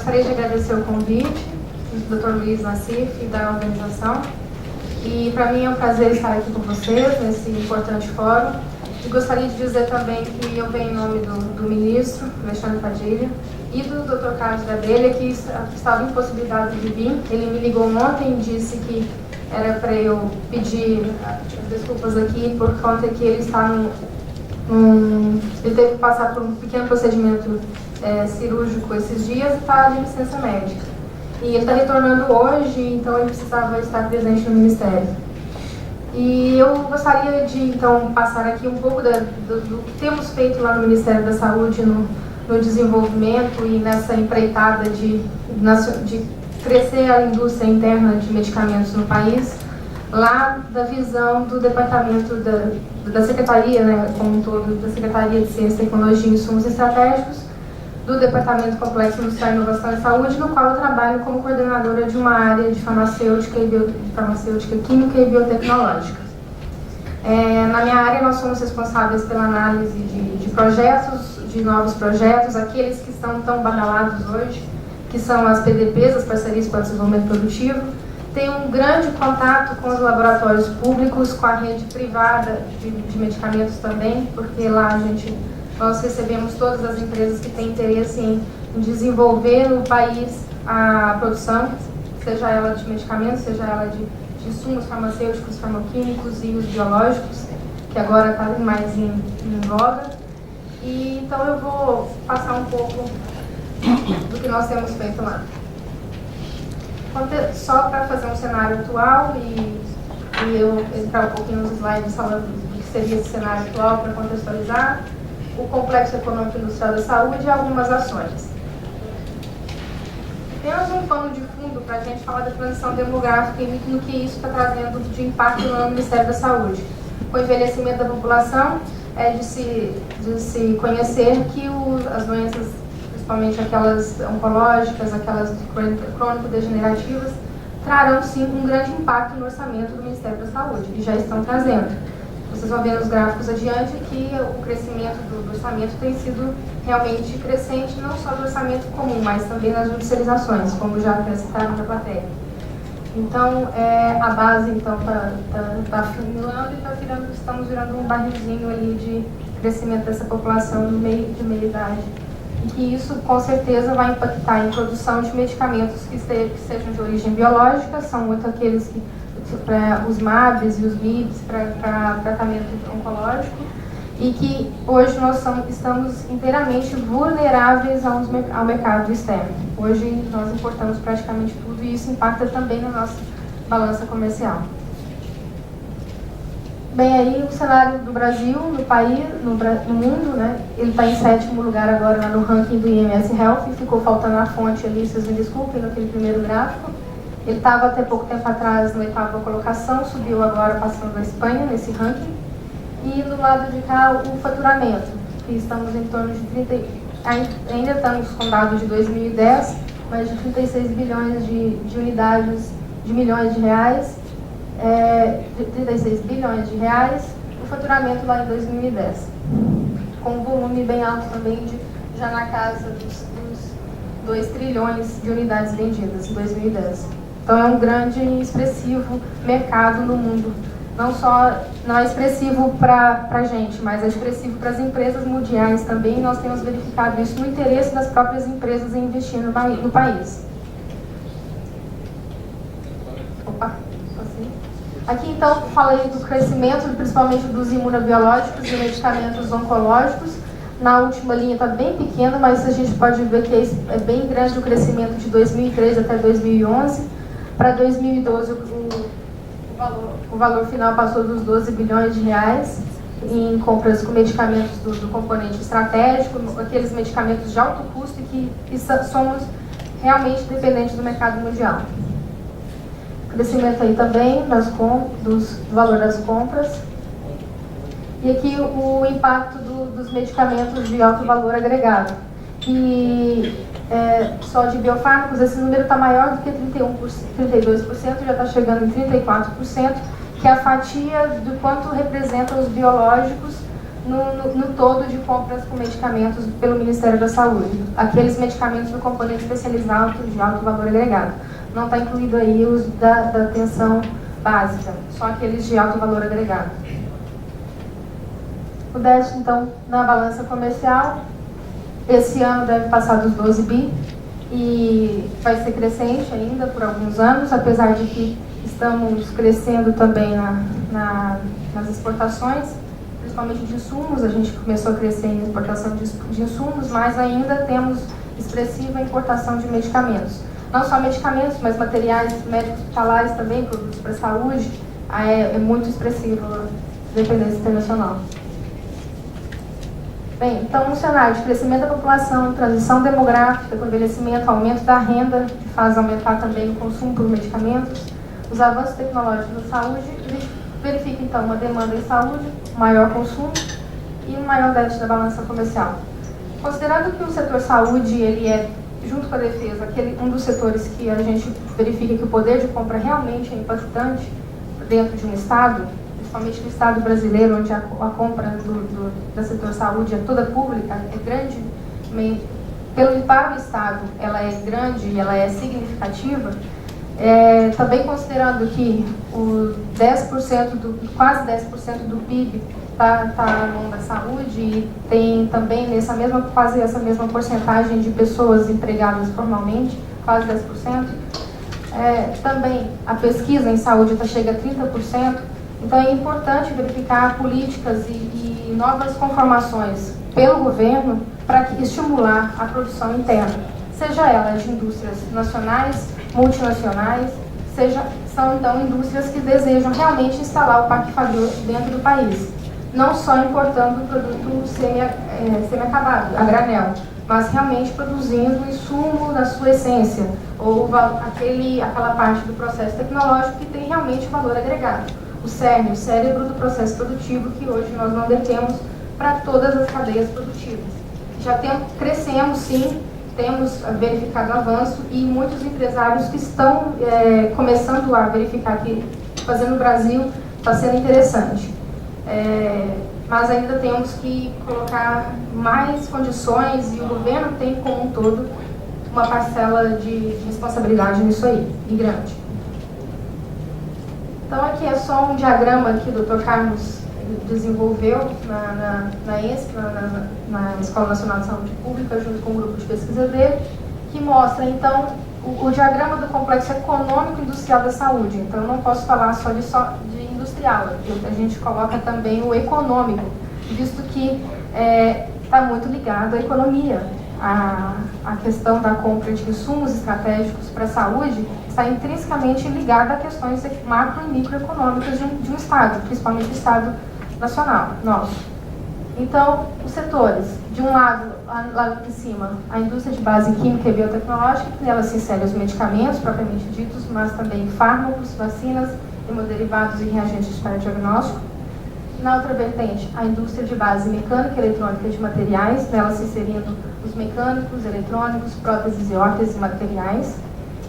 gostaria de agradecer o convite do Dr. Luiz Nassif e da organização. E para mim é um prazer estar aqui com vocês nesse importante fórum. E gostaria de dizer também que eu venho em nome do ministro Alexandre Padilha e do Dr. Carlos Gadelha, que estava impossibilitado de vir. Ele me ligou ontem e disse que era para eu pedir desculpas aqui por conta que ele está ele teve que passar por um pequeno procedimento cirúrgico esses dias e está de licença médica. E ele está retornando hoje, então ele precisava estar presente no Ministério. E eu gostaria de, então, passar aqui um pouco do que temos feito lá no Ministério da Saúde no desenvolvimento e nessa empreitada de crescer a indústria interna de medicamentos no país, lá da visão do departamento da Secretaria, né, como um todo, da Secretaria de Ciência, Tecnologia e Insumos Estratégicos, do Departamento Complexo Industrial, Inovação e Saúde, no qual eu trabalho como coordenadora de uma área de farmacêutica, química e biotecnológica. Na minha área, nós somos responsáveis pela análise de projetos, de novos projetos, aqueles que estão tão badalados hoje, que são as PDPs, as Parcerias para o Desenvolvimento Produtivo. Tem um grande contato com os laboratórios públicos, com a rede privada de medicamentos também, porque lá nós recebemos todas as empresas que têm interesse em desenvolver no país a produção, seja ela de medicamentos, seja ela de insumos farmacêuticos, farmacoquímicos e os biológicos, que agora está mais em voga. E então eu vou passar um pouco do que nós temos feito lá. Só para fazer um cenário atual e eu entrar um pouquinho nos slides falando do que seria esse cenário atual para contextualizar o Complexo Econômico Industrial da Saúde e algumas ações. Temos um pano de fundo para a gente falar da transição demográfica e no que isso está trazendo de impacto no Ministério da Saúde. Com o envelhecimento da população, de se conhecer que as doenças, principalmente aquelas oncológicas, aquelas crônico-degenerativas, trarão sim um grande impacto no orçamento do Ministério da Saúde, e já estão trazendo. Vocês vão ver nos gráficos adiante que o crescimento do orçamento tem sido realmente crescente, não só do orçamento comum, mas também nas judicializações, como já citaram na plateia. Então, a base está afunilando e estamos virando um barrilzinho ali de crescimento dessa população de meia idade. E que isso, com certeza, vai impactar em produção de medicamentos que sejam de origem biológica, são muito aqueles que para os MABs e os MIBs para tratamento oncológico, e que hoje nós estamos inteiramente vulneráveis ao mercado externo. Hoje nós importamos praticamente tudo e isso impacta também na nossa balança comercial. Bem, aí o cenário do Brasil, no país, no mundo, né? Ele está em 7º lugar agora lá no ranking do IMS Health, ficou faltando a fonte ali, vocês me desculpem, naquele primeiro gráfico. Ele estava até pouco tempo atrás na 8ª colocação, subiu agora passando a Espanha nesse ranking. E do lado de cá o faturamento, que estamos em torno de ainda estamos com dados de 2010, mas de 36 bilhões de unidades de milhões de reais, 36 bilhões de reais, o faturamento lá em 2010, com um volume bem alto também, já na casa dos 2 trilhões de unidades vendidas em 2010. Então é um grande e expressivo mercado no mundo. Não é expressivo para a gente, mas é expressivo para as empresas mundiais também. Nós temos verificado isso no interesse das próprias empresas em investir no país. Opa, assim. Aqui então falei do crescimento, principalmente dos imunobiológicos e medicamentos oncológicos. Na última linha está bem pequeno, mas a gente pode ver que é bem grande o crescimento de 2013 até 2011. Para 2012, o valor final passou dos 12 bilhões de reais em compras com medicamentos do componente estratégico, aqueles medicamentos de alto custo e que somos realmente dependentes do mercado mundial. Crescimento aí também do valor das compras. E aqui o impacto dos medicamentos de alto valor agregado. E só de biofármacos, esse número está maior do que 32%, já está chegando em 34%, que é a fatia do quanto representam os biológicos no todo de compras com medicamentos pelo Ministério da Saúde. Aqueles medicamentos do componente especializado de alto valor agregado. Não está incluído aí os da atenção básica, só aqueles de alto valor agregado. O déficit, então, na balança comercial, esse ano deve passar dos 12 bi e vai ser crescente ainda por alguns anos, apesar de que estamos crescendo também nas exportações, principalmente de insumos. A gente começou a crescer em exportação de insumos, mas ainda temos expressiva importação de medicamentos. Não só medicamentos, mas materiais médicos hospitalares também, produtos para a saúde, é muito expressivo a dependência internacional. Bem, então, um cenário de crescimento da população, transição demográfica, com envelhecimento, aumento da renda, que faz aumentar também o consumo por medicamentos, os avanços tecnológicos na saúde, a gente verifica, então, uma demanda em saúde, maior consumo e um maior déficit da balança comercial. Considerando que o setor saúde, ele é, junto com a defesa, um dos setores que a gente verifica que o poder de compra realmente é impactante dentro de um Estado, principalmente no Estado brasileiro, onde a compra do setor saúde é toda pública, é grande, para o Estado ela é grande e ela é significativa, também considerando que o 10%, quase 10% do PIB está na mão da saúde e tem também quase essa mesma porcentagem de pessoas empregadas formalmente, quase 10%. Também a pesquisa em saúde chega a 30%. Então é importante verificar políticas e novas conformações pelo governo para estimular a produção interna, seja ela de indústrias nacionais, multinacionais, são então indústrias que desejam realmente instalar o parque fabril dentro do país, não só importando produto semi-acabado, a granel, mas realmente produzindo o insumo da sua essência, ou aquela parte do processo tecnológico que tem realmente valor agregado. O CERN, o cérebro do processo produtivo, que hoje nós não detemos para todas as cadeias produtivas. Crescemos sim, temos verificado avanço e muitos empresários que estão começando a verificar que fazer no Brasil está sendo interessante. Mas ainda temos que colocar mais condições e o governo tem como um todo uma parcela de responsabilidade nisso aí, e grande. Então aqui é só um diagrama que o Dr. Carlos desenvolveu na ESP, na Escola Nacional de Saúde Pública, junto com um grupo de pesquisa dele, que mostra então o diagrama do complexo econômico industrial da saúde. Então eu não posso falar só de industrial, a gente coloca também o econômico, visto que está muito ligado à economia. A questão da compra de insumos estratégicos para a saúde está intrinsecamente ligada a questões macro e microeconômicas de um Estado, principalmente o Estado nacional, nosso. Então, os setores, de um lado, lá em cima, a indústria de base química e biotecnológica, que nela se inserem os medicamentos propriamente ditos, mas também fármacos, vacinas, hemoderivados e reagentes para diagnóstico. Na outra vertente, a indústria de base mecânica e eletrônica de materiais, nela se inserindo os mecânicos, eletrônicos, próteses e órteses e materiais.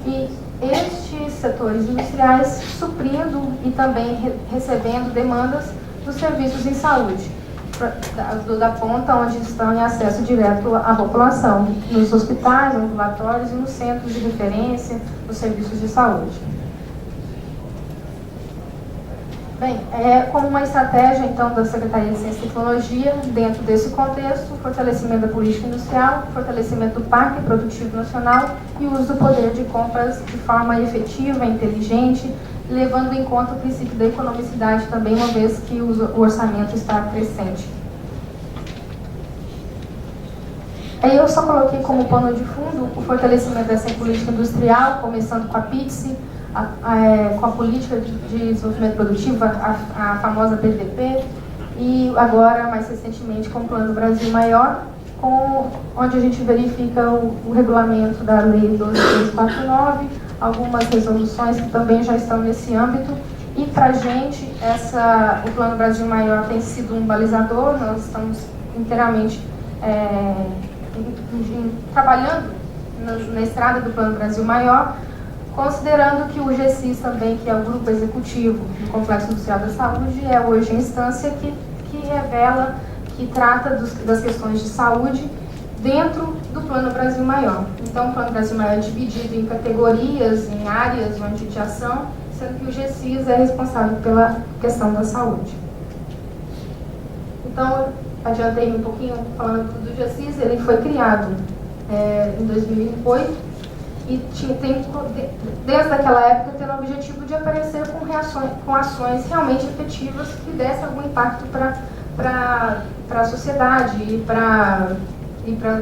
E estes setores industriais suprindo e também recebendo demandas dos serviços em saúde, da ponta onde estão em acesso direto à população, nos hospitais, ambulatórios e nos centros de referência, nos serviços de saúde. Bem, como uma estratégia, então, da Secretaria de Ciência e Tecnologia, dentro desse contexto, o fortalecimento da política industrial, fortalecimento do parque produtivo nacional e o uso do poder de compras de forma efetiva, inteligente, levando em conta o princípio da economicidade também, uma vez que o orçamento está crescente. Aí eu só coloquei como pano de fundo o fortalecimento dessa política industrial, começando com a PITSE, com a política de desenvolvimento produtivo, a famosa PDP, e agora, mais recentemente, com o Plano Brasil Maior, onde a gente verifica o regulamento da Lei 12349, algumas resoluções que também já estão nesse âmbito, e para a gente, o Plano Brasil Maior tem sido um balizador, nós estamos inteiramente trabalhando na estrada do Plano Brasil Maior, considerando que o GECIS também, que é o Grupo Executivo do Complexo Industrial da Saúde, é hoje a instância que revela que trata das questões de saúde dentro do Plano Brasil Maior. Então, o Plano Brasil Maior é dividido em categorias, em áreas de ação, sendo que o GECIS é responsável pela questão da saúde. Então, adiantei um pouquinho falando do GECIS. Ele foi criado em 2008 e tem, desde aquela época, tendo o objetivo de aparecer com ações realmente efetivas que dessem algum impacto para a sociedade e para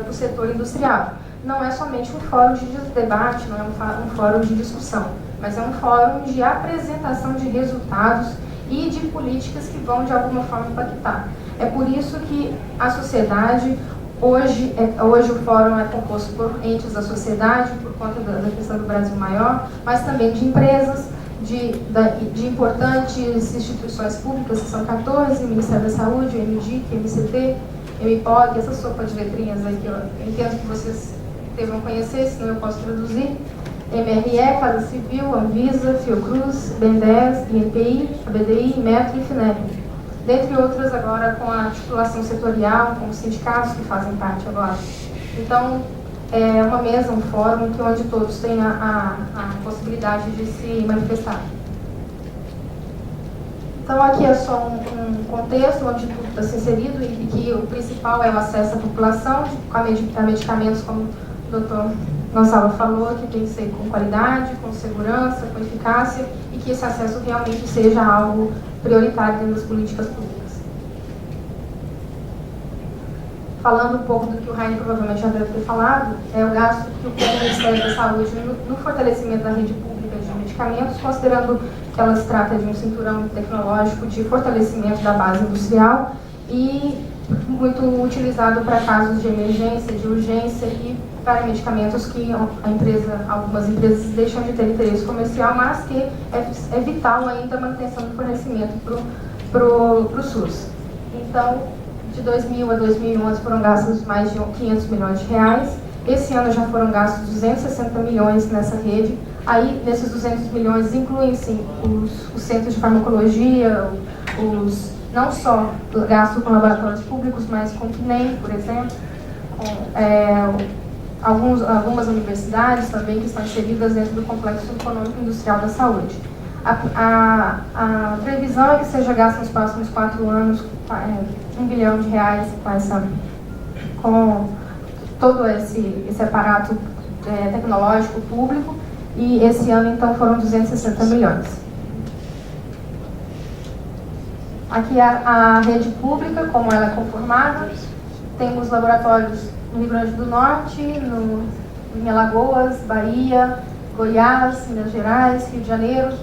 o setor industrial. Não é somente um fórum de debate, não é um fórum de discussão, mas é um fórum de apresentação de resultados e de políticas que vão, de alguma forma, impactar. É por isso que a sociedade, hoje o fórum é composto por entes da sociedade, por conta da questão do Brasil Maior, mas também de empresas, de importantes instituições públicas, que são 14, o Ministério da Saúde, o MDIC, MCT, MIPOG, essa sopa de letrinhas aí que eu entendo que vocês devam conhecer, senão eu posso traduzir. MRE, Casa Civil, Anvisa, Fiocruz, BNDES, INPI, ABDI, Metro e FINEP. Dentre outras, agora com a articulação setorial, com os sindicatos que fazem parte agora. Então, é uma mesa, um fórum onde todos têm a possibilidade de se manifestar. Então, aqui é só um contexto onde tudo está se inserido e que o principal é o acesso à população a medicamentos, como o doutor Gonçalo falou, que tem que ser com qualidade, com segurança, com eficácia, e que esse acesso realmente seja algo prioritário dentro das políticas públicas. Falando um pouco do que o Rainer provavelmente já deve ter falado, é o gasto que o Ministério da Saúde no fortalecimento da rede pública de medicamentos, considerando que ela se trata de um cinturão tecnológico de fortalecimento da base industrial e muito utilizado para casos de emergência, de urgência e para medicamentos que algumas empresas deixam de ter interesse comercial, mas que é vital ainda a manutenção do fornecimento para o SUS. Então, de 2000 a 2011 foram gastos mais de 500 milhões de reais. Esse ano já foram gastos 260 milhões nessa rede. Aí, nesses 200 milhões, incluem-se os centros de farmacologia, não só gasto com laboratórios públicos, mas com CNEM, por exemplo, algumas universidades também que estão inseridas dentro do Complexo Econômico Industrial da Saúde. A previsão é que seja gasto nos próximos 4 anos R$1 bilhão com todo esse aparato tecnológico público, e esse ano, então, foram 260 milhões. Aqui a rede pública, como ela é conformada, temos laboratórios no Rio Grande do Norte, em Alagoas, Bahia, Goiás, Minas Gerais, Rio de Janeiro,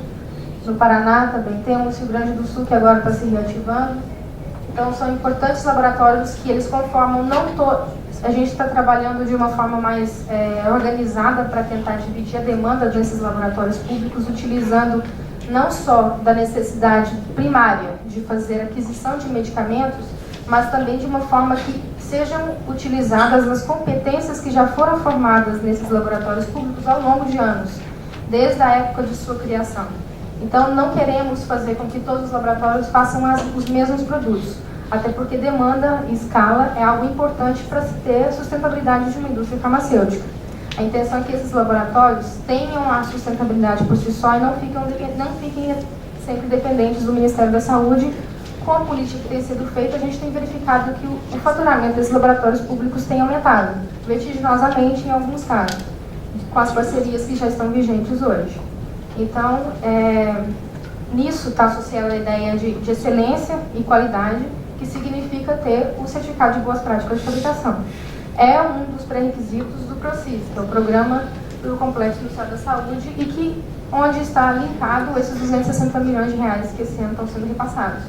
no Paraná também temos, Rio Grande do Sul, que agora está se reativando. Então, são importantes laboratórios que eles conformam, a gente está trabalhando de uma forma mais organizada para tentar dividir a demanda desses laboratórios públicos, utilizando não só da necessidade primária de fazer aquisição de medicamentos, mas também de uma forma que sejam utilizadas as competências que já foram formadas nesses laboratórios públicos ao longo de anos, desde a época de sua criação. Então, não queremos fazer com que todos os laboratórios façam os mesmos produtos, até porque demanda e escala é algo importante para se ter a sustentabilidade de uma indústria farmacêutica. A intenção é que esses laboratórios tenham a sustentabilidade por si só e não fiquem sempre dependentes do Ministério da Saúde. Com a política que tem sido feita, a gente tem verificado que o faturamento desses laboratórios públicos tem aumentado, vertiginosamente em alguns casos, com as parcerias que já estão vigentes hoje. Então, nisso está associada a ideia de excelência e qualidade, que significa ter o certificado de boas práticas de fabricação. É um dos pré-requisitos do PROCIS, que é o Programa do Complexo Industrial da Saúde, e onde está linkado esses 260 milhões de reais que esse ano estão sendo repassados.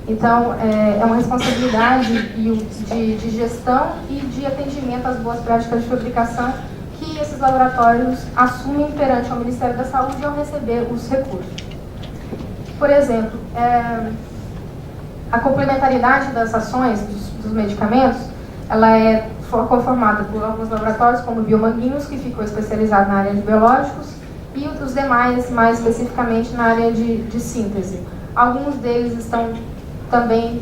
Então, é uma responsabilidade de gestão e de atendimento às boas práticas de fabricação que esses laboratórios assumem perante o Ministério da Saúde ao receber os recursos. Por exemplo, a complementaridade das ações dos medicamentos, ela é conformada por alguns laboratórios, como o Biomanguinhos, que ficou especializado na área de biológicos, e os demais, mais especificamente, na área de síntese. Alguns deles estão também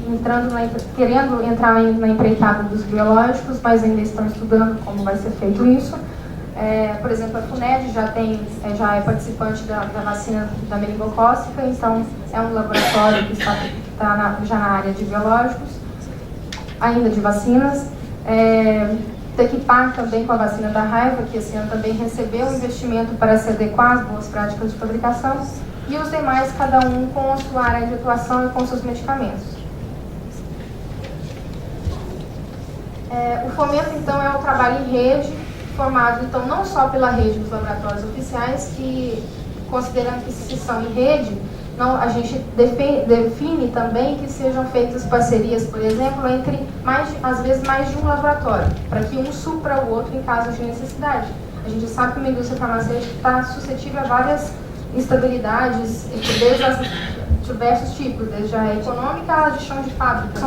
querendo entrar na empreitada dos biológicos, mas ainda estão estudando como vai ser feito isso. Por exemplo, a FUNED já é participante da vacina da meningocócica, então é um laboratório que está já na área de biológicos, ainda de vacinas. Tequipar também com a vacina da raiva, que esse ano também recebeu um investimento para se adequar às boas práticas de fabricação, e os demais, cada um com a sua área de atuação e com seus medicamentos. O fomento, então, é o trabalho em rede, formado, então, não só pela rede dos laboratórios oficiais, que, considerando que se são em rede, a gente define também que sejam feitas parcerias, por exemplo, entre, às vezes, mais de um laboratório, para que um supra o outro em caso de necessidade. A gente sabe que uma indústria farmacêutica está suscetível a várias instabilidades, desde diversos tipos, desde a econômica à de chão de fábricas.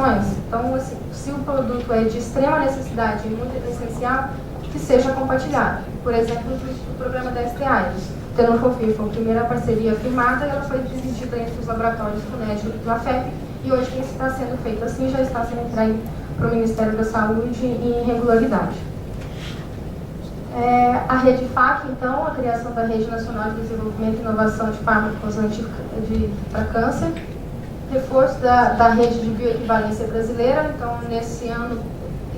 Então, se o produto é de extrema necessidade e muito essencial, que seja compartilhado. Por exemplo, o programa da STAIs. O Tenofovir foi a primeira parceria firmada e ela foi dividida entre os laboratórios FUNED e da FEP, e hoje que está sendo feito assim já está sendo entregue para o Ministério da Saúde em regularidade. A Rede FAC, então, a criação da Rede Nacional de Desenvolvimento e Inovação de Fármacos para Câncer, reforço da Rede de Bioequivalência Brasileira. Então, nesse ano,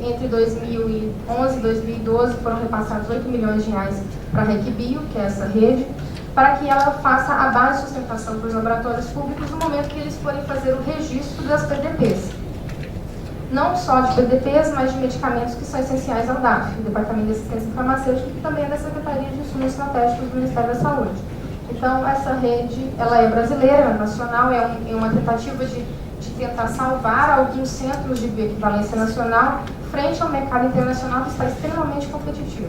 entre 2011 e 2012, foram repassados 8 milhões de reais para a RecBio, que é essa rede, para que ela faça a base de sustentação para os laboratórios públicos no momento que eles forem fazer o registro das PDPs. Não só de PDPs, mas de medicamentos que são essenciais ao DAF, o Departamento de Assistência Farmacêutica, que também é da Secretaria de Insumos Estratégicos do Ministério da Saúde. Então, essa rede, ela é brasileira, é nacional, é uma tentativa de tentar salvar alguns centros de bioequivalência nacional frente ao mercado internacional, que está extremamente competitivo.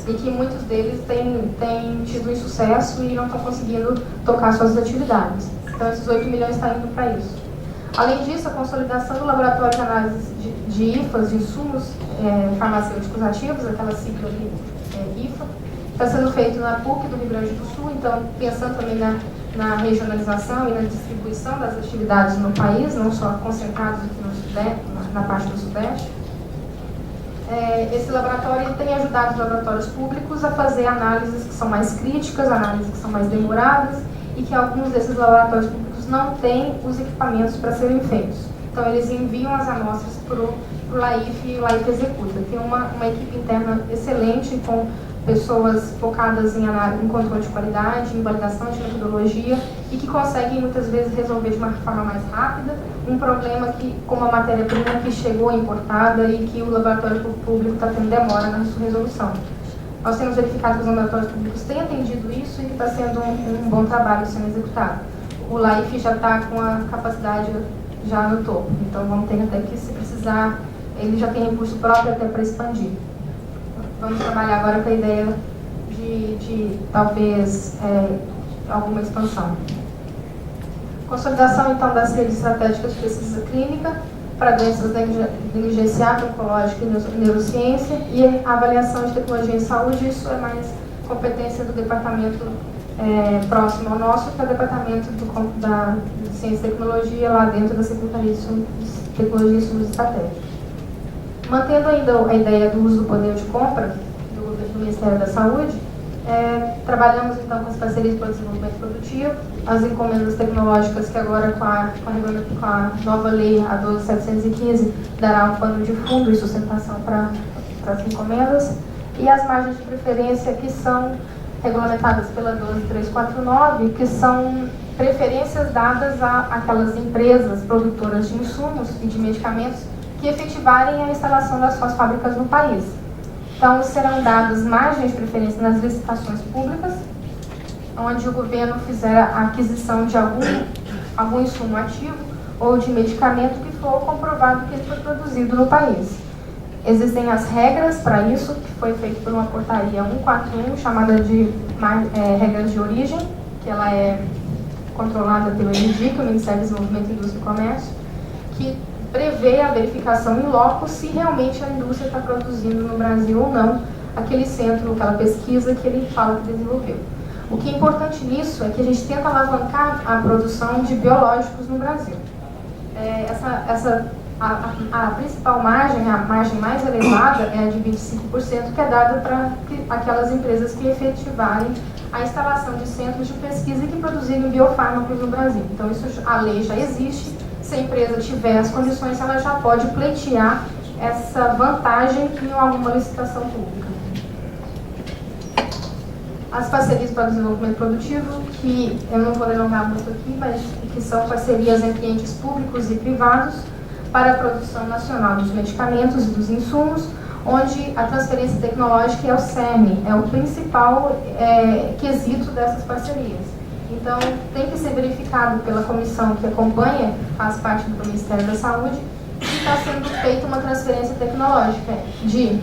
E que muitos deles têm tido insucesso e não estão conseguindo tocar suas atividades. Então, esses 8 milhões estão indo para isso. Além disso, a consolidação do laboratório de análise de IFAs, de insumos farmacêuticos ativos, aquela sigla ali, IFA, está sendo feito na PUC do Rio Grande do Sul, então, pensando também na regionalização e na distribuição das atividades no país, não só concentrados aqui no Sudeste, na parte do Sudeste. Esse laboratório tem ajudado os laboratórios públicos a fazer análises que são mais críticas, análises que são mais demoradas, e que alguns desses laboratórios públicos não têm os equipamentos para serem feitos. Então, eles enviam as amostras para o LAIF e o LAIF executa. Tem uma equipe interna excelente, com pessoas focadas em controle de qualidade, em validação de metodologia, e que conseguem muitas vezes resolver de uma forma mais rápida um problema como a matéria-prima que chegou importada e que o laboratório público está tendo demora na sua resolução. Nós temos verificado que os laboratórios públicos têm atendido isso e que está sendo um bom trabalho sendo executado. O LAIF já está com a capacidade já no topo, então vamos ter até que, se precisar, ele já tem recurso próprio até para expandir. Vamos trabalhar agora com a ideia de talvez, alguma expansão. Consolidação, então, das redes estratégicas de pesquisa clínica para doenças negligenciáveis, oncológica e neurociência, e a avaliação de tecnologia em saúde. Isso é mais competência do departamento próximo ao nosso, que é o departamento da Ciência e Tecnologia, lá dentro da Secretaria de Tecnologia e Insumos Estratégicos. Mantendo ainda a ideia do uso do poder de compra do Ministério da Saúde, trabalhamos então com as parcerias para o desenvolvimento produtivo, as encomendas tecnológicas, que agora com a nova lei, a 12.715, dará um pano de fundo e sustentação para as encomendas, e as margens de preferência, que são regulamentadas pela 12.349, que são preferências dadas àquelas empresas produtoras de insumos e de medicamentos que efetivarem a instalação das suas fábricas no país. Então, serão dadas margens de preferência nas licitações públicas, onde o governo fizer a aquisição de algum insumo ativo ou de medicamento que for comprovado que ele foi produzido no país. Existem as regras para isso, que foi feito por uma portaria 141, chamada de regras de origem, que ela é controlada pelo MDI, que é o Ministério do Desenvolvimento, Indústria e Comércio, que prevê a verificação em loco se realmente a indústria está produzindo no Brasil ou não aquele centro, aquela pesquisa que ele fala que desenvolveu. O que é importante nisso é que a gente tenta alavancar a produção de biológicos no Brasil. A principal margem, a margem mais elevada é a de 25%, que é dada para aquelas empresas que efetivarem a instalação de centros de pesquisa e que produzirem biofármacos no Brasil. Então, a lei já existe. Se a empresa tiver as condições, ela já pode pleitear essa vantagem em alguma licitação pública. As parcerias para o desenvolvimento produtivo, que eu não vou delongar muito aqui, mas que são parcerias entre entes públicos e privados para a produção nacional dos medicamentos e dos insumos, onde a transferência tecnológica é o cerne, é o principal quesito dessas parcerias. Então, tem que ser verificado pela comissão que acompanha, faz parte do Ministério da Saúde, que está sendo feita uma transferência tecnológica de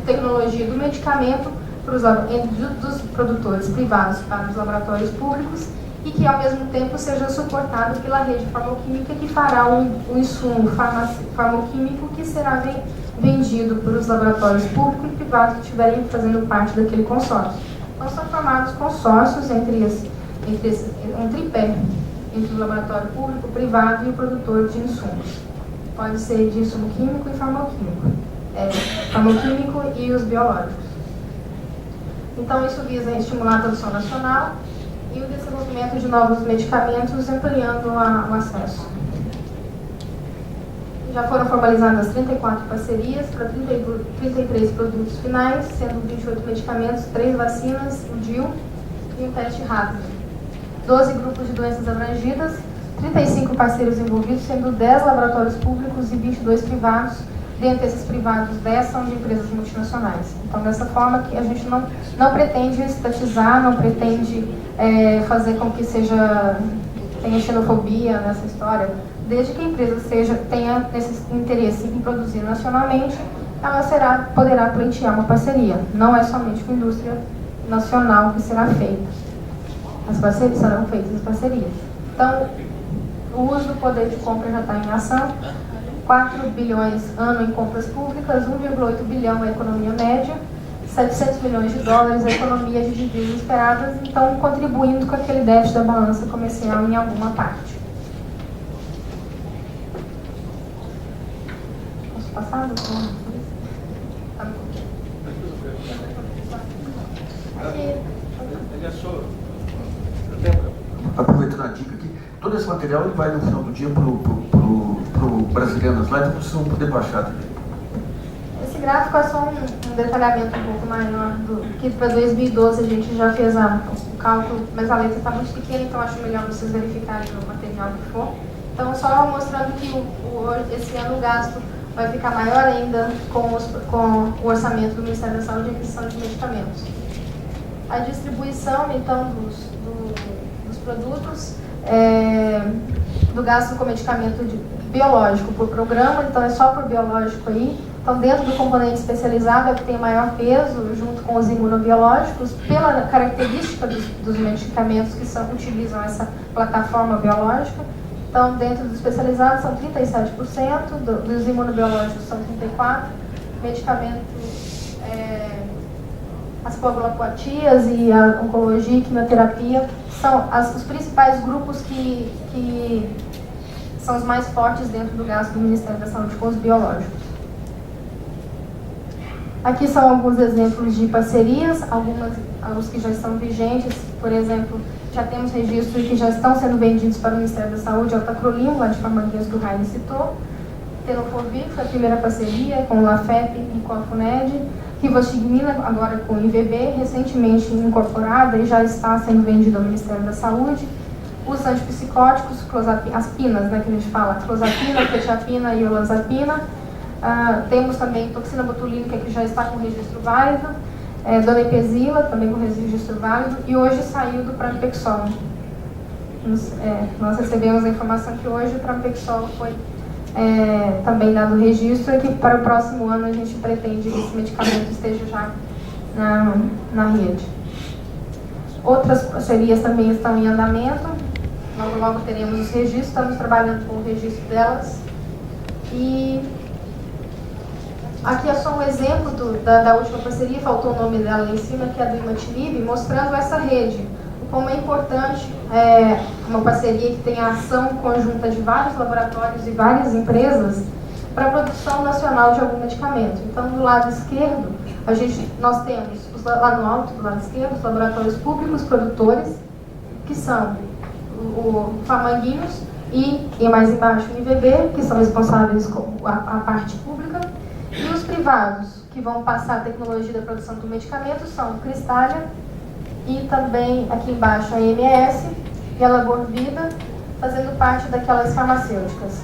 tecnologia do medicamento dos produtores privados para os laboratórios públicos e que, ao mesmo tempo, seja suportado pela rede farmacêutica que fará o insumo farmacêutico que será vendido para os laboratórios públicos e privados que estiverem fazendo parte daquele consórcio. Então, são formados consórcios entre um tripé entre o laboratório público, privado e o produtor de insumos. Pode ser de insumo químico e farmacêutico. Farmacêutico e os biológicos. Então, isso visa estimular a produção nacional e o desenvolvimento de novos medicamentos, ampliando o acesso. Já foram formalizadas 34 parcerias para 33 produtos finais, sendo 28 medicamentos, 3 vacinas, um DIU e um teste rápido. 12 grupos de doenças abrangidas, 35 parceiros envolvidos, sendo 10 laboratórios públicos e 22 privados. Dentre esses privados, 10 são de empresas multinacionais. Então, dessa forma, que a gente não pretende estatizar, não pretende fazer com que tenha xenofobia nessa história. Desde que a empresa tenha esse interesse em produzir nacionalmente, ela poderá pleitear uma parceria. Não é somente com a indústria nacional que será feita. Serão feitas as parcerias. Então, o uso do poder de compra já está em ação. 4 bilhões ano em compras públicas, 1,8 bilhão é a economia média, 700 milhões de dólares a economia de dívidas esperadas, então contribuindo com aquele déficit da balança comercial em alguma parte. Posso passar, doutor? Aproveitando a dica aqui, todo esse material ele vai no final do dia para o Brasilianas lá, então vocês vão poder baixar também. Esse gráfico é só um detalhamento um pouco maior, que para 2012 a gente já fez o cálculo, mas a letra está muito pequena, então acho melhor vocês verificarem no material que for. Então, só mostrando que esse ano o gasto vai ficar maior ainda com o orçamento do Ministério da Saúde e aquisição de medicamentos. A distribuição, então, dos produtos, do gasto com medicamento biológico por programa, então é só por biológico aí. Então, dentro do componente especializado é que tem maior peso, junto com os imunobiológicos, pela característica dos medicamentos que utilizam essa plataforma biológica. Então, dentro dos especializados são 37%, dos imunobiológicos são 34%, medicamentos, as coagulopatias e a oncologia e quimioterapia são os principais grupos que são os mais fortes dentro do gasto do Ministério da Saúde com os biológicos. Aqui são alguns exemplos de parcerias, alguns que já estão vigentes, por exemplo, já temos registros que já estão sendo vendidos para o Ministério da Saúde, a Altacrolim, lá de Farmangueiras que o Raine citou, Tenofovir, foi a primeira parceria com o LAFEP e com a FUNED, Rivastigmina, agora com o IVB, recentemente incorporada e já está sendo vendida ao Ministério da Saúde. Os antipsicóticos, as pinas, né, que a gente fala, clozapina, quetiapina e olanzapina. Temos também toxina botulínica, que já está com registro válido, donepezila, também com registro válido, e hoje saiu do Pramipexol. Nós recebemos a informação que hoje o Pramipexol foi também dado registro e que para o próximo ano a gente pretende que esse medicamento esteja já na rede. Outras parcerias também estão em andamento, logo teremos os registros, estamos trabalhando com o registro delas. E aqui é só um exemplo da última parceria, faltou o nome dela lá em cima, que é a do Imatinib, mostrando essa rede. O como é importante uma parceria que tenha ação conjunta de vários laboratórios e várias empresas para a produção nacional de algum medicamento. Então, do lado esquerdo, nós temos, lá no alto, do lado esquerdo, os laboratórios públicos produtores, que são o Famanguinhos, e mais embaixo o IVB, que são responsáveis com a parte pública, e os privados, que vão passar a tecnologia da produção do medicamento, são Cristália e também aqui embaixo a MS e a Labor Vida, fazendo parte daquelas farmacêuticas.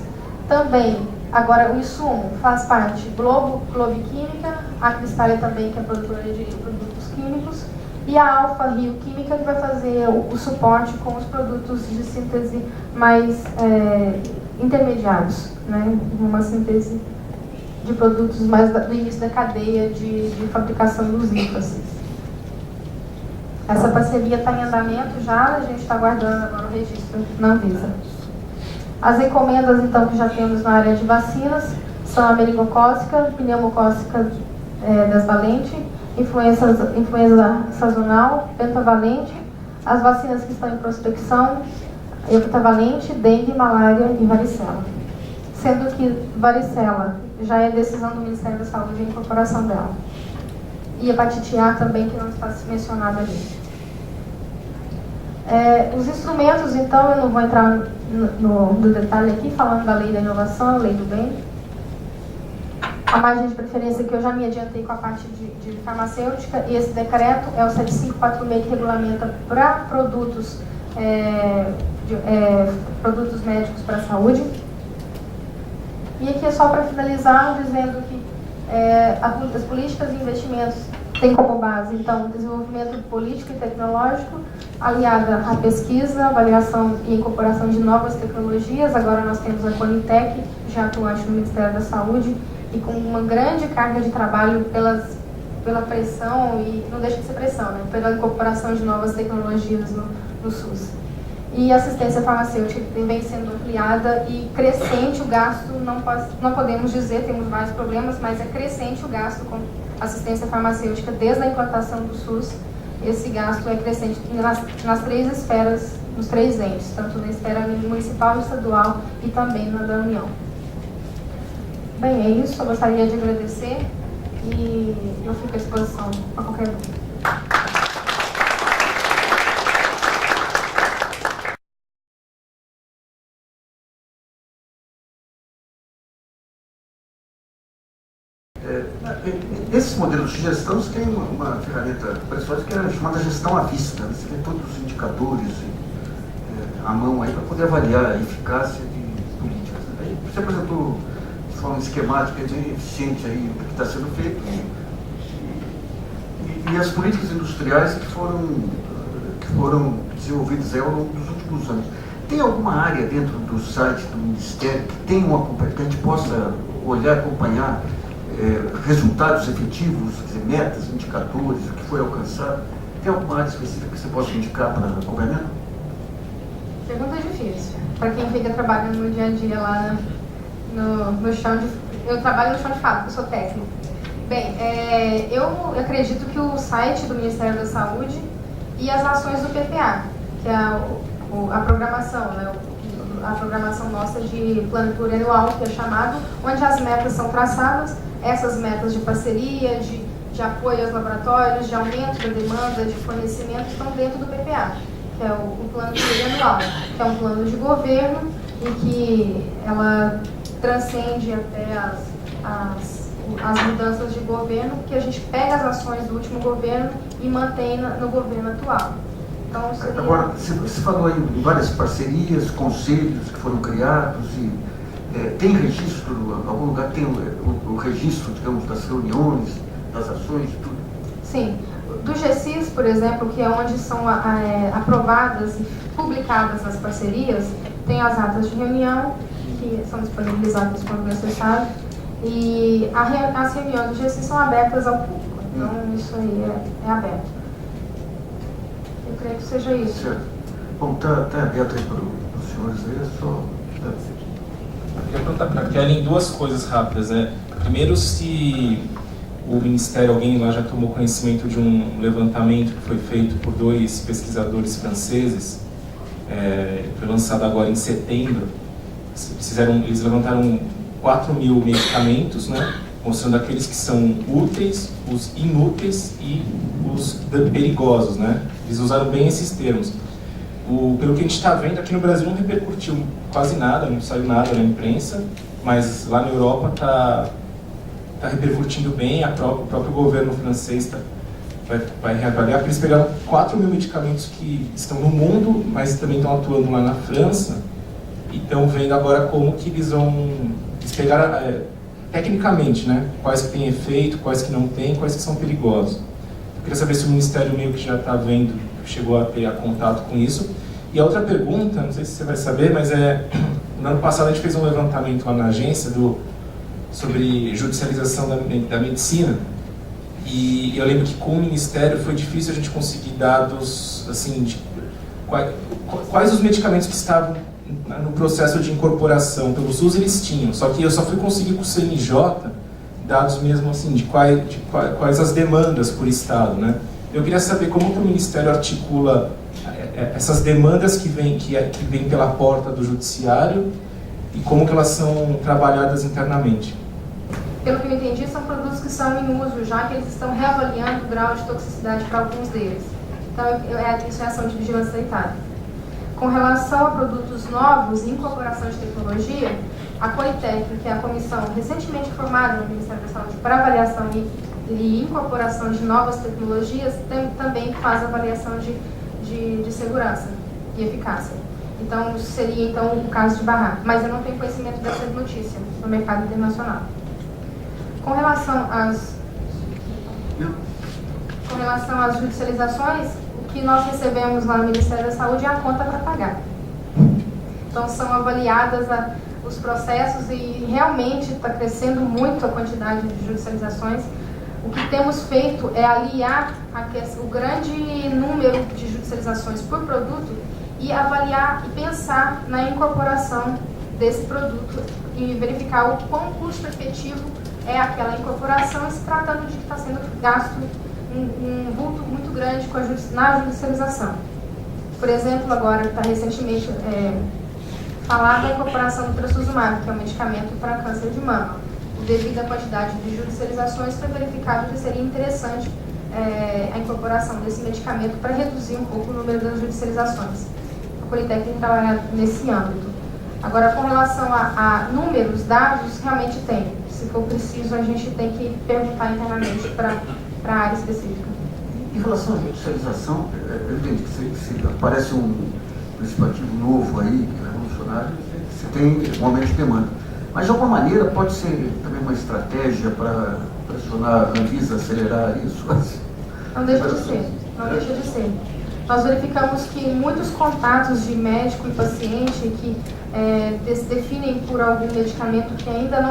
Também, agora o insumo faz parte Globo Química, a Cristália também, que é produtora de produtos químicos, e a Alfa Rio Química, que vai fazer o suporte com os produtos de síntese mais intermediários, né? Uma síntese de produtos mais do início da cadeia de fabricação dos índices. Essa parceria está em andamento já, a gente está aguardando agora o registro na Anvisa. As encomendas, então, que já temos na área de vacinas são a meningocócica, pneumocócica desvalente, influenza sazonal, pentavalente, as vacinas que estão em prospecção, heptavalente, dengue, malária e varicela. Sendo que varicela já é decisão do Ministério da Saúde a incorporação dela. E hepatite A também, que não está mencionada ali. Os instrumentos, então, eu não vou entrar no detalhe aqui, falando da lei da inovação, lei do bem. A margem de preferência que eu já me adiantei com a parte de farmacêutica, e esse decreto é o 7546, que regulamenta para produtos médicos para a saúde. E aqui é só para finalizar, dizendo que as políticas de investimentos têm como base, então, o desenvolvimento político e tecnológico, aliada à pesquisa, avaliação e incorporação de novas tecnologias. Agora nós temos a Conitec, já atuante no Ministério da Saúde, e com uma grande carga de trabalho pela pressão, e não deixa de ser pressão, né? Pela incorporação de novas tecnologias no SUS. E a assistência farmacêutica vem sendo ampliada e crescente o gasto, não podemos dizer, temos vários problemas, mas é crescente o gasto com assistência farmacêutica desde a implantação do SUS. Esse gasto é crescente nas três esferas, nos três entes, tanto na esfera municipal, estadual e também na da União. Bem, é isso, eu gostaria de agradecer e eu fico à disposição para qualquer dúvida. Esses modelos de gestão têm uma ferramenta preciosa que é chamada gestão à vista. Você tem todos os indicadores à mão aí para poder avaliar a eficácia de políticas. Aí você apresentou de forma esquemática e eficiente aí o que está sendo feito e as políticas industriais que foram desenvolvidas aí ao longo dos últimos anos. Tem alguma área dentro do site do Ministério que tem que a gente possa olhar, acompanhar resultados efetivos, quer dizer, metas, indicadores, o que foi alcançado? Tem alguma área específica que você possa indicar para acompanhar? Pergunta difícil. Para quem fica trabalhando no dia a dia lá no chão de... Eu trabalho no chão de fábrica, eu sou técnica. Bem, eu acredito que o site do Ministério da Saúde e as ações do PPA, que é a programação, né? A programação nossa de plano plurianual, que é chamado, onde as metas são traçadas, essas metas de parceria, de apoio aos laboratórios, de aumento da demanda, de fornecimento, estão dentro do PPA, que é o plano plurianual, que é um plano de governo e que ela transcende até as mudanças de governo, que a gente pega as ações do último governo e mantém no governo atual. Então, seria... Agora, você falou aí em várias parcerias, conselhos que foram criados e tem registro, em algum lugar tem o registro, digamos, das reuniões, das ações e tudo? Sim. Do GCIS, por exemplo, que é onde são aprovadas e publicadas as parcerias, tem as atas de reunião, que são disponibilizadas quando necessário, e as reuniões do GCIS são abertas ao público, então isso aí é aberto. Eu creio que seja isso. Certo. Bom, está aberto aí para os senhores aí, é só... Eu queria perguntar para a Kelly duas coisas rápidas. Primeiro, se o Ministério, alguém lá já tomou conhecimento de um levantamento que foi feito por 2 pesquisadores franceses, foi lançado agora em setembro. Eles levantaram 4.000 medicamentos, né, mostrando aqueles que são úteis, os inúteis e os perigosos, né? Eles usaram bem esses termos. Pelo que a gente está vendo, aqui no Brasil não repercutiu quase nada, não saiu nada na imprensa, mas lá na Europa está repercutindo bem. O próprio governo francês vai reavaliar, porque eles pegaram 4.000 medicamentos que estão no mundo, mas também estão atuando lá na França, e estão vendo agora como que eles pegaram tecnicamente, né, quais que têm efeito, quais que não têm, quais que são perigosos. Eu queria saber se o Ministério meio que já está vendo, chegou a ter contato com isso. E a outra pergunta, não sei se você vai saber, mas no ano passado a gente fez um levantamento lá na agência sobre judicialização da medicina, e eu lembro que com o Ministério foi difícil a gente conseguir dados, assim, de quais os medicamentos que estavam no processo de incorporação pelo SUS. Eles tinham, só que eu só fui conseguir com o CNJ dados mesmo assim de quais as demandas por estado, né? Eu queria saber como que o Ministério articula essas demandas que vêm pela porta do judiciário e como que elas são trabalhadas internamente. Pelo que eu entendi, são produtos que são em uso já, que eles estão reavaliando o grau de toxicidade para alguns deles. Então, isso é ação de vigilância sanitária. Com relação a produtos novos e incorporação de tecnologia, a Qualitec, que é a comissão recentemente formada no Ministério da Saúde para avaliação e incorporação de novas tecnologias, também faz avaliação de segurança e eficácia. Então, seria o caso de barrar. Mas eu não tenho conhecimento dessa notícia no mercado internacional. Com relação às judicializações, o que nós recebemos lá no Ministério da Saúde é a conta para pagar. Então, são avaliadas os processos e realmente está crescendo muito a quantidade de judicializações. O que temos feito é aliar o grande número de judicializações por produto e avaliar e pensar na incorporação desse produto e verificar o quão custo efetivo é aquela incorporação, se tratando de que está sendo gasto um vulto muito grande na judicialização. Por exemplo, agora está recentemente falado da incorporação do trastuzumab, que é um medicamento para câncer de mama. Devido à quantidade de judicializações, foi verificado que seria interessante a incorporação desse medicamento para reduzir um pouco o número das judicializações. A Qualitec tem trabalhado nesse âmbito. Agora, com relação a números, dados, realmente tem. Se for preciso, a gente tem que perguntar internamente para a área específica. Em relação à judicialização, é evidente que se aparece um princípio novo aí, que é revolucionário, você tem um aumento de demanda. Mas, de alguma maneira, pode ser também uma estratégia para pressionar a Anvisa, acelerar isso? Não deixa de ser, não deixa de ser. Nós verificamos que muitos contatos de médico e paciente que se definem por algum medicamento que ainda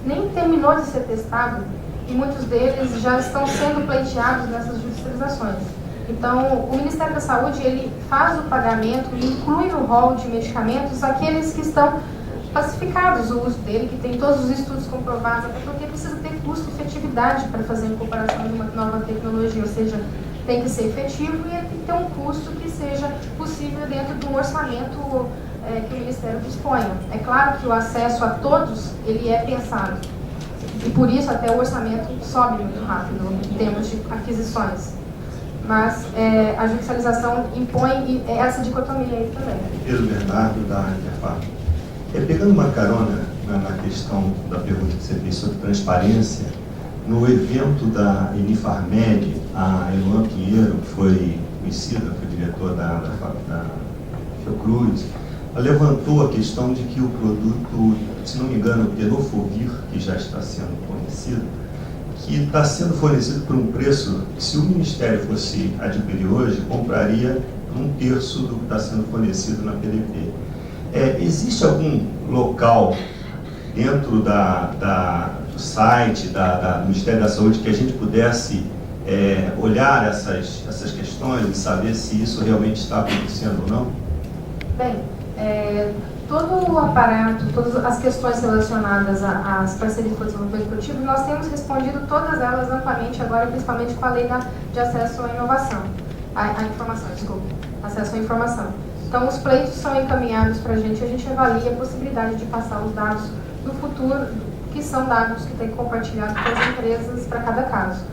nem terminou de ser testado, e muitos deles já estão sendo pleiteados nessas judicializações. Então, o Ministério da Saúde, ele faz o pagamento e inclui no rol de medicamentos aqueles que estão pacificados o uso dele, que tem todos os estudos comprovados, até porque precisa ter custo e efetividade para fazer a incorporação de uma nova tecnologia, ou seja, tem que ser efetivo e tem que ter um custo que seja possível dentro do orçamento que o Ministério disponha. É claro que o acesso a todos, ele é pensado, e por isso até o orçamento sobe muito rápido em termos de aquisições. Mas a judicialização impõe essa dicotomia aí também. Pedro Bernardo, da Interfac. Pegando uma carona na questão da pergunta que você fez sobre transparência, no evento da Inifarmed, a Eloan Pinheiro, que foi conhecida, foi diretora da Fiocruz, ela levantou a questão de que o produto, se não me engano, o Tenofovir, que já está sendo fornecido, que está sendo fornecido por um preço que, se o Ministério fosse adquirir hoje, compraria 1/3 do que está sendo fornecido na PDP. Existe algum local dentro do site do Ministério da Saúde que a gente pudesse olhar essas questões e saber se isso realmente está acontecendo ou não? Bem, todo o aparato, todas as questões relacionadas às parcerias de desenvolvimento produtivo, nós temos respondido todas elas amplamente agora, principalmente com a lei de acesso à inovação, à informação, desculpa, acesso à informação. Então, os pleitos são encaminhados para a gente avalia a possibilidade de passar os dados no futuro, que são dados que tem que compartilhar com as empresas para cada caso.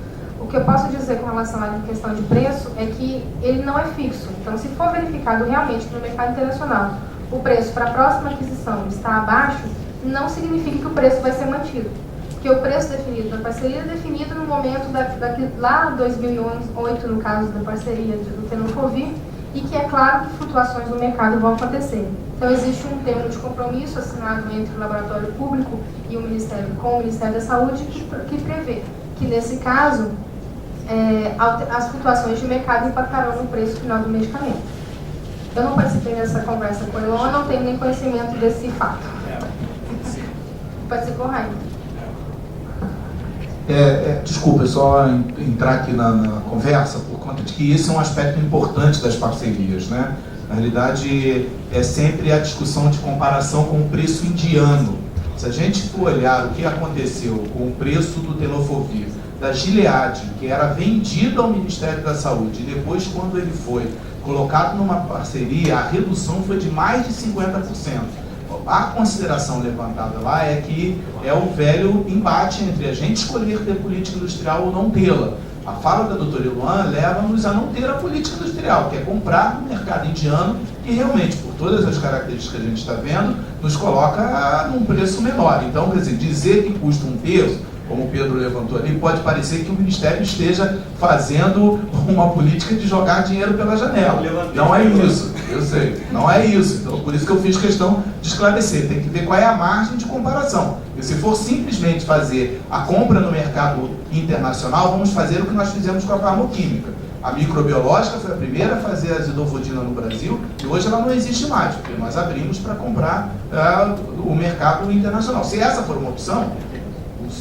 O que eu posso dizer com relação à questão de preço é que ele não é fixo. Então, se for verificado realmente no mercado internacional o preço para a próxima aquisição está abaixo, não significa que o preço vai ser mantido. Porque o preço definido da parceria é definido no momento lá em 2008, no caso da parceria do Tenofovir, e que é claro que flutuações no mercado vão acontecer. Então, existe um termo de compromisso assinado entre o laboratório público e o Ministério, com o Ministério da Saúde, que prevê que, nesse caso, as flutuações de mercado impactarão no preço final do medicamento. Eu não participei dessa conversa com o Elon, não tenho nem conhecimento desse fato. Participou, Raimon? Desculpa, é só entrar aqui na conversa por conta de que esse é um aspecto importante das parcerias, né? Na realidade, é sempre a discussão de comparação com o preço indiano. Se a gente for olhar o que aconteceu com o preço do Tenofovir, da Gilead, que era vendido ao Ministério da Saúde, e depois, quando ele foi colocado numa parceria, a redução foi de mais de 50%. A consideração levantada lá é que é o velho embate entre a gente escolher ter política industrial ou não tê-la. A fala da doutora Eluan leva-nos a não ter a política industrial, que é comprar no mercado indiano, que realmente, por todas as características que a gente está vendo, nos coloca num preço menor. Então, quer dizer que custa um terço, como o Pedro levantou ali, pode parecer que o Ministério esteja fazendo uma política de jogar dinheiro pela janela. Não é isso, eu sei, não é isso. Então, por isso que eu fiz questão de esclarecer. Tem que ver qual é a margem de comparação. E se for simplesmente fazer a compra no mercado internacional, vamos fazer o que nós fizemos com a farmoquímica. A microbiológica foi a primeira a fazer a zidovudina no Brasil e hoje ela não existe mais, porque nós abrimos para comprar o mercado internacional. Se essa for uma opção,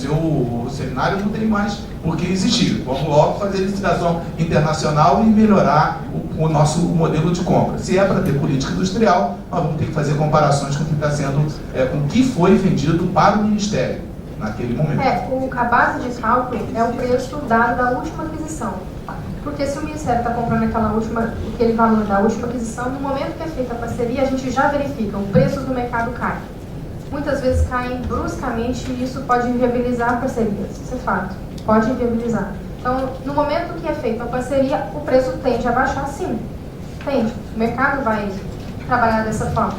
o seminário não tem mais por que existir. Vamos logo fazer licitação internacional e melhorar o nosso modelo de compra. Se é para ter política industrial, nós vamos ter que fazer comparações com o que está sendo, com o que foi vendido para o Ministério naquele momento. A base de cálculo é o preço dado da última aquisição. Porque se o Ministério está comprando aquele valor da última aquisição, no momento que é feita a parceria, a gente já verifica, o preço do mercado cai. Muitas vezes caem bruscamente e isso pode inviabilizar parcerias. Isso é fato. Pode inviabilizar. Então, no momento que é feita a parceria, o preço tende a baixar, sim. Tende. O mercado vai trabalhar dessa forma.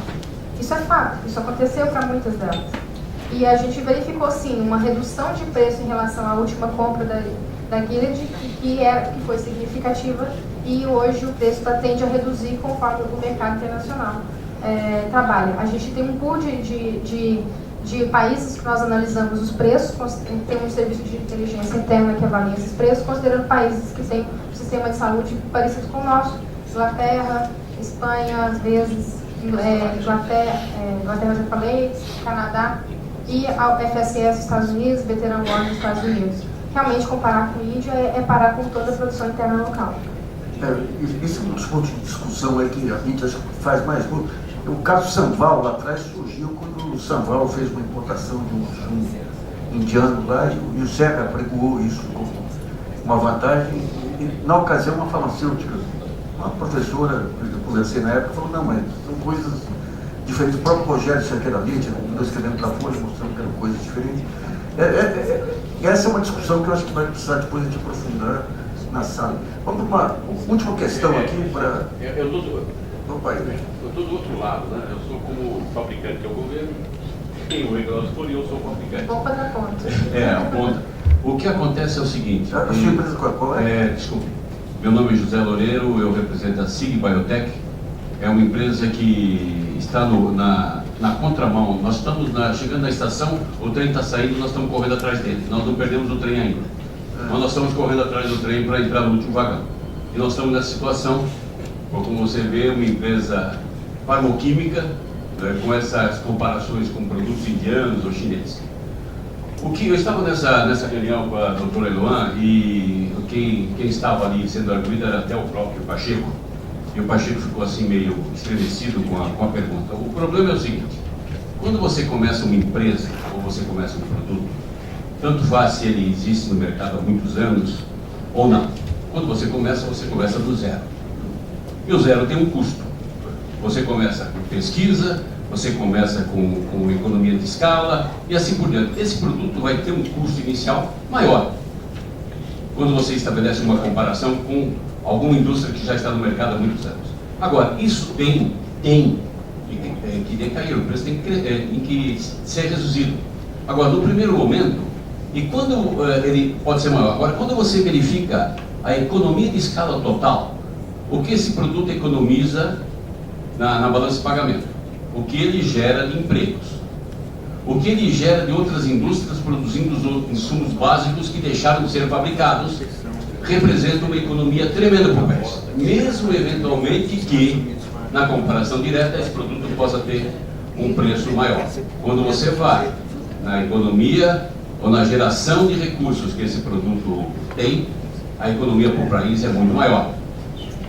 Isso é fato. Isso aconteceu para muitas delas. E a gente verificou, sim, uma redução de preço em relação à última compra da Gilead, que foi significativa, e hoje o preço tende a reduzir conforme o mercado internacional trabalha. A gente tem um pool de países que nós analisamos os preços, tem um serviço de inteligência interna que avalia esses preços, considerando países que têm um sistema de saúde parecido com o nosso, Inglaterra, Espanha, às vezes, Inglaterra já falei, Canadá, e a FSS Estados Unidos, Veteran War nos Estados Unidos. Realmente, comparar com a Índia é parar com toda a produção interna local. Esse é um dos pontos de discussão aí que a gente acho que faz mais. O caso Sanval lá atrás surgiu quando o Sanval fez uma importação de um indiano lá e o SECA apregoou isso como uma vantagem. E, na ocasião, uma farmacêutica, uma professora que eu conversei na época, falou: não, mas são coisas diferentes. O próprio Rogério Cerqueira Leite, andou escrevendo para a Folha, mostrando que eram coisas diferentes. Essa é uma discussão que eu acho que vai precisar depois de aprofundar na sala. Vamos para uma última questão aqui para... Eu estou do outro lado, né? Eu sou como fabricante, é o governo, tem o regulador e eu sou fabricante. Vamos fazer a conta. A conta. O que acontece é o seguinte... A sua empresa qual é? Desculpe. Meu nome é José Loureiro, eu represento a SIG Biotech. É uma empresa que está na contramão. Nós estamos chegando na estação, o trem está saindo, nós estamos correndo atrás dele. Nós não perdemos o trem ainda. Mas nós estamos correndo atrás do trem para entrar no último vagão. E nós estamos nessa situação, como você vê, uma empresa farmoquímica, com essas comparações com produtos indianos ou chineses. Eu estava nessa reunião com a doutora Eluan e quem estava ali sendo arguído era até o próprio Pacheco. E o Pacheco ficou assim meio estremecido com a pergunta. O problema é o seguinte: quando você começa uma empresa ou você começa um produto, tanto faz se ele existe no mercado há muitos anos ou não. Quando você começa do zero. E o zero tem um custo. Você começa com pesquisa, você começa com economia de escala e assim por diante. Esse produto vai ter um custo inicial maior quando você estabelece uma comparação com alguma indústria que já está no mercado há muitos anos. Agora, isso tem que decair, o preço tem que ser reduzido. Agora, no primeiro momento, e quando ele pode ser maior, agora, quando você verifica a economia de escala total, o que esse produto economiza na balança de pagamento, o que ele gera de empregos, o que ele gera de outras indústrias produzindo os insumos básicos que deixaram de ser fabricados, representa uma economia tremenda para o país. Mesmo eventualmente que, na comparação direta, esse produto possa ter um preço maior. Quando você vai na economia ou na geração de recursos que esse produto tem, a economia para o país é muito maior.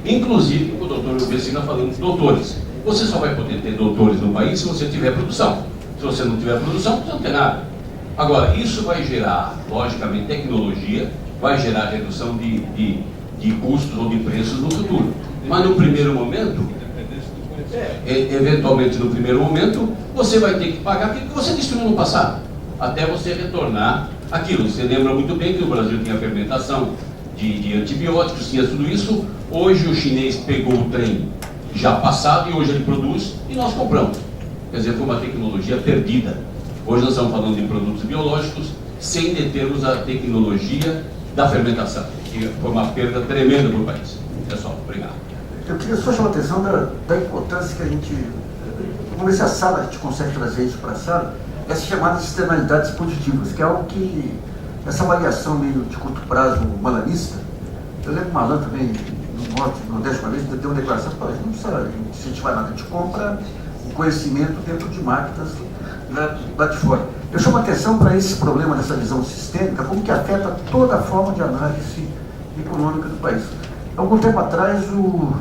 Inclusive, o doutor Vecina falando de doutores. Você só vai poder ter doutores no país se você tiver produção. Se você não tiver produção, você não tem nada. Agora, isso vai gerar, logicamente, tecnologia, vai gerar redução de custos ou de preços no futuro. Mas no primeiro momento, eventualmente no primeiro momento, você vai ter que pagar aquilo que você destruiu no passado, até você retornar aquilo. Você lembra muito bem que o Brasil tinha fermentação de antibióticos, tinha tudo isso. Hoje o chinês pegou o trem já passado e hoje ele produz e nós compramos. Quer dizer, foi uma tecnologia perdida. Hoje nós estamos falando de produtos biológicos sem determos a tecnologia da fermentação, que foi uma perda tremenda para o país. Pessoal, obrigado. Eu queria só chamar a atenção da importância que a gente... Vamos ver se a sala, a gente consegue trazer isso para a sala, essas chamadas externalidades positivas, que é algo que, essa avaliação meio de curto prazo malanista, eu lembro Malan também, no Norte, no Nordeste, uma vez, deu uma declaração, a gente não precisa incentivar nada, a gente compra o conhecimento dentro de máquinas lá de fora. Eu chamo a atenção para esse problema dessa visão sistêmica, como que afeta toda a forma de análise econômica do país. Há algum tempo atrás, não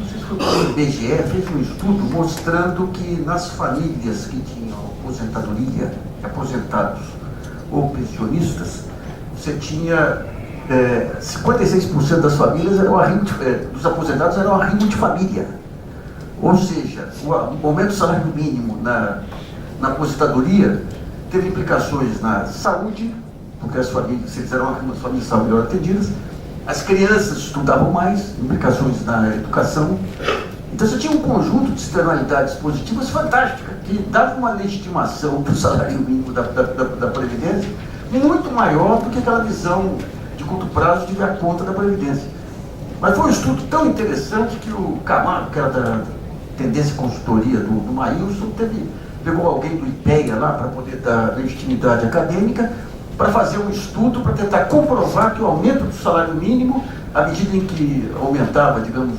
sei se foi o IBGE, fez um estudo mostrando que nas famílias que tinham aposentadoria, aposentados ou pensionistas, você tinha 56% das famílias eram arrimo dos aposentados eram arrimo de família. Ou seja, o aumento do salário mínimo na aposentadoria teve implicações na saúde, porque as famílias, se eles eram arrimo, as famílias estavam melhor atendidas, as crianças estudavam mais, implicações na educação. Então você tinha um conjunto de externalidades positivas fantásticas, que dava uma legitimação para o salário mínimo da Previdência muito maior do que aquela visão de curto prazo de dar conta da Previdência. Mas foi um estudo tão interessante que o Camargo, que era da Tendência e Consultoria do Maílson, pegou alguém do IPEA lá para poder dar legitimidade acadêmica, para fazer um estudo para tentar comprovar que o aumento do salário mínimo, à medida em que aumentava, digamos,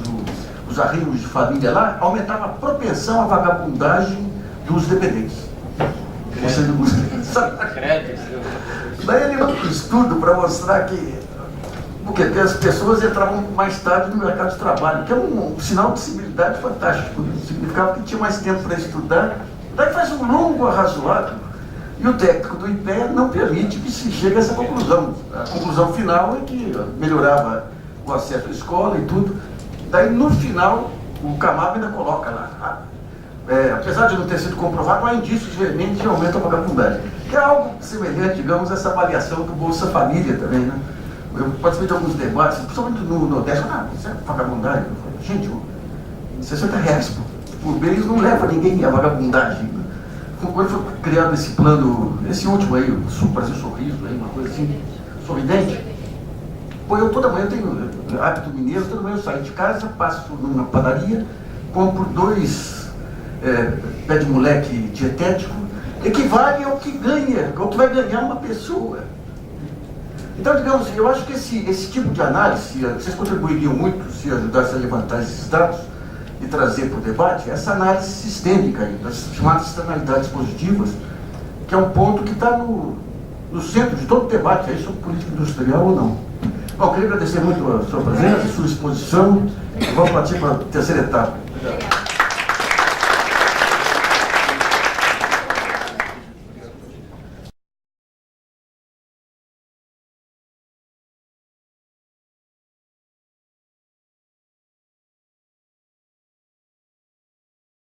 os arrimos de família lá, aumentava a propensão à vagabundagem dos dependentes. Você não sabe? Daí ele mandou um estudo para mostrar porque as pessoas entravam mais tarde no mercado de trabalho, que é um sinal de civilidade fantástico. Significava que tinha mais tempo para estudar. Daí faz um longo arrazoado. E o técnico do IPEA não permite que se chegue a essa conclusão. A conclusão final é que melhorava o acesso à escola e tudo. Daí, no final, o Camargo ainda coloca lá. Apesar de não ter sido comprovado, há indícios veementes de aumento da vagabundagem. Que é algo semelhante, digamos, a essa avaliação do Bolsa Família também, né? Eu participei de alguns debates, principalmente no Nordeste, isso é vagabundagem. Eu falei, gente, R$60 por mês não leva ninguém à vagabundagem. Quando foi criado esse plano, esse último aí, o Brasil Sorriso, aí, uma coisa assim, sorridente, eu toda manhã tenho hábito mineiro, toda manhã eu saio de casa, passo numa padaria, compro 2 pé de moleque dietético, equivale ao que vai ganhar uma pessoa. Então, digamos, eu acho que esse tipo de análise, vocês contribuiriam muito se ajudassem a levantar esses dados e trazer para o debate, essa análise sistêmica, das chamadas externalidades positivas, que é um ponto que está no centro de todo o debate, aí sobre política industrial ou não. Bom, queria agradecer muito a sua presença, a sua exposição. Vamos partir para a terceira etapa.